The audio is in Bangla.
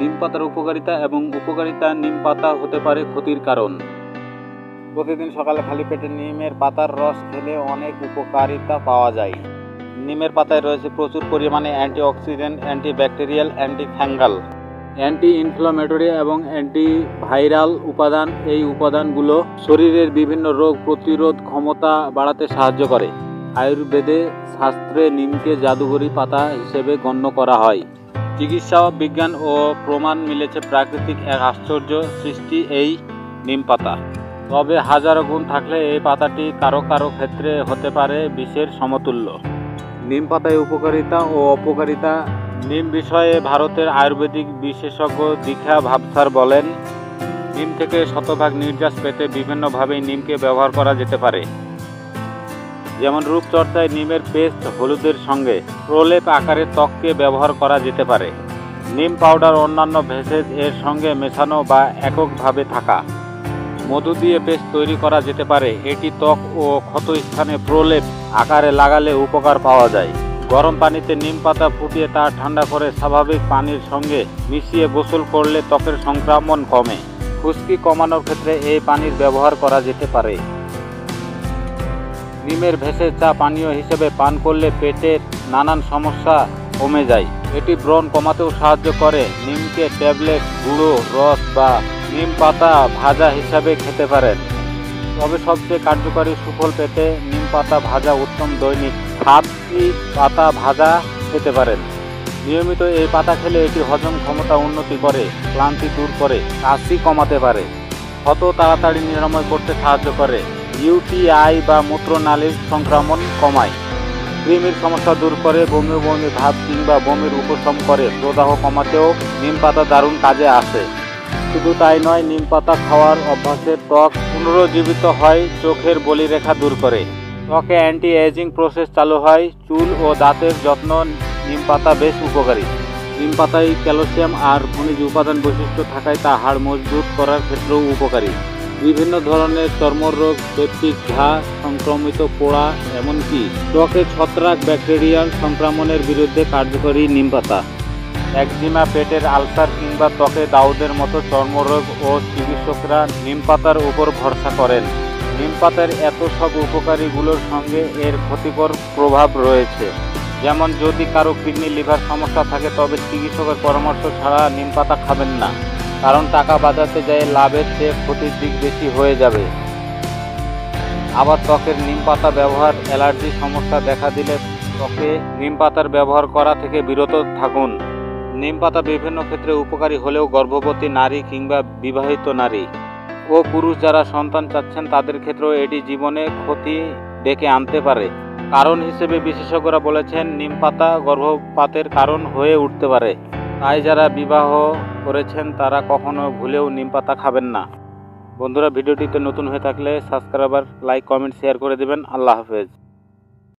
নিম পাতার উপকারিতা এবং উপকারিতা। নিম পাতা হতে পারে ক্ষতির কারণ। প্রতিদিন সকালে খালি পেটে নিমের পাতার রস খেলে অনেক উপকারিতা পাওয়া যায়। নিমের পাতায় রয়েছে প্রচুর পরিমাণে অ্যান্টিঅক্সিডেন্ট, অ্যান্টিব্যাকটেরিয়াল, অ্যান্টিফ্যাঙ্গাল, অ্যান্টি ইনফ্লামেটরি এবং অ্যান্টিভাইরাল উপাদান। এই উপাদানগুলো শরীরের বিভিন্ন রোগ প্রতিরোধ ক্ষমতা বাড়াতে সাহায্য করে। আয়ুর্বেদে শাস্ত্রে নিমকে জাদুকরি পাতা হিসেবে গণ্য করা হয়। চিকিৎসা বিজ্ঞান ও প্রমাণ মিলেছে প্রাকৃতিক এক আশ্চর্য সৃষ্টি এই নিম পাতা। তবে হাজারো গুণ থাকলে এই পাতাটি কারো কারো ক্ষেত্রে হতে পারে বিষের সমতুল্য। নিম পাতায় উপকারিতা ও অপকারিতা। নিম বিষয়ে ভারতের আয়ুর্বেদিক বিশেষজ্ঞ দীক্ষা ভাবসার বলেন, নিম থেকে শতভাগ নির্যাস পেতে বিভিন্নভাবে নিমকে ব্যবহার করা যেতে পারে। যেমন রূপচর্চায় নিমের পেস্ট হলুদের সঙ্গে প্রলেপ আকারে ত্বককে ব্যবহার করা যেতে পারে। নিম পাউডার অন্যান্য ভেষজ এর সঙ্গে মেশানো বা এককভাবে থাকা। মধু দিয়ে পেস্ট তৈরি করা যেতে পারে। এটি ত্বক ও ক্ষত স্থানে প্রলেপ আকারে লাগালে উপকার পাওয়া যায়। গরম পানিতে নিম পাতা ফুটিয়ে তা ঠান্ডা করে স্বাভাবিক পানির সঙ্গে মিশিয়ে গোসল করলে ত্বকের সংক্রমণ কমে। খুশকি কমানোর ক্ষেত্রে এই পানির ব্যবহার করা যেতে পারে। নিমের ভেষজ চা পানীয় হিসেবে পান করলে পেটের নানান সমস্যা কমে যায়। এটি ব্রণ কমাতেও সাহায্য করে। নিমকে ট্যাবলেট, গুঁড়ো, রস বা নিম পাতা ভাজা হিসাবে খেতে পারেন। তবে সবচেয়ে কার্যকরী সুফল পেতে নিম পাতা ভাজা উত্তম। দৈনিক 7টি পাতা ভাজা খেতে পারেন। নিয়মিত এই পাতা খেলে এটি হজম ক্ষমতা উন্নতি করে, ক্লান্তি দূর করে, কাশি কমাতে পারে, ক্ষত তাড়াতাড়ি নিরাময় করতে সাহায্য করে, ইউটিআই বা মূত্রনালীর সংক্রমণ কমায়, কৃমির সমস্যা দূর করে, বমি বমি ভাব কিংবা বমির উপশম করে, প্রদাহ কমাতেও নিম পাতা দারুণ কাজে আসে। শুধু তাই নয়, নিম পাতা খাওয়ার অভ্যাসের ত্বক পুনরুজ্জীবিত হয়, চোখের বলিরেখা দূর করে, ত্বকে অ্যান্টি এজিং প্রসেস চালু হয়, চুল ও দাঁতের যত্ন। নিম পাতা বেশ উপকারী। নিম পাতায় ক্যালসিয়াম আর খনিজ উপাদান বৈশিষ্ট্য থাকায় তা হাড় মজবুত করার ক্ষেত্রেও উপকারী। বিভিন্ন ধরনের চর্মরোগ, সেপটিক ঘা, সংক্রমিত পোড়া, এমনকি ত্বকে ছত্রাক ব্যাকটেরিয়াল সংক্রমণের বিরুদ্ধে কার্যকরী নিম পাতা। একজিমা, পেটের আলসার কিংবা ত্বকে দাউদের মতো চর্মরোগ ও চিকিৎসকরা নিম পাতার উপর ভরসা করেন। নিম পাতার এত সব উপকারীগুলোর সঙ্গে এর ক্ষতিকর প্রভাব রয়েছে। যেমন যদি কারো কিডনি লিভার সমস্যা থাকে তবে চিকিৎসকের পরামর্শ ছাড়া নিম পাতা খাবেন না, কারণ টাকা বাঁচাতে যায় লাভের চেয়ে ক্ষতির দিক বেশি হয়ে যাবে। আবার ত্বকের নিম পাতা ব্যবহার, অ্যালার্জি সমস্যা দেখা দিলে ত্বকে নিম পাতার ব্যবহার করা থেকে বিরত থাকুন। নিম পাতা বিভিন্ন ক্ষেত্রে উপকারী হলেও গর্ভবতী নারী কিংবা বিবাহিত নারী ও পুরুষ যারা সন্তান চাচ্ছেন তাদের ক্ষেত্রেও এটি জীবনে ক্ষতি ডেকে আনতে পারে। কারণ হিসেবে বিশেষজ্ঞরা বলেছেন, নিম পাতা গর্ভপাতের কারণ হয়ে উঠতে পারে। তাই যারা বিবাহ করেছেন তারা কখনো ভুলেও নিম পাতা খাবেন না। বন্ধুরা, ভিডিওটিতে নতুন হয়ে থাকলে সাবস্ক্রাইবার, লাইক, কমেন্ট, শেয়ার করে দেবেন। আল্লাহ হাফেজ।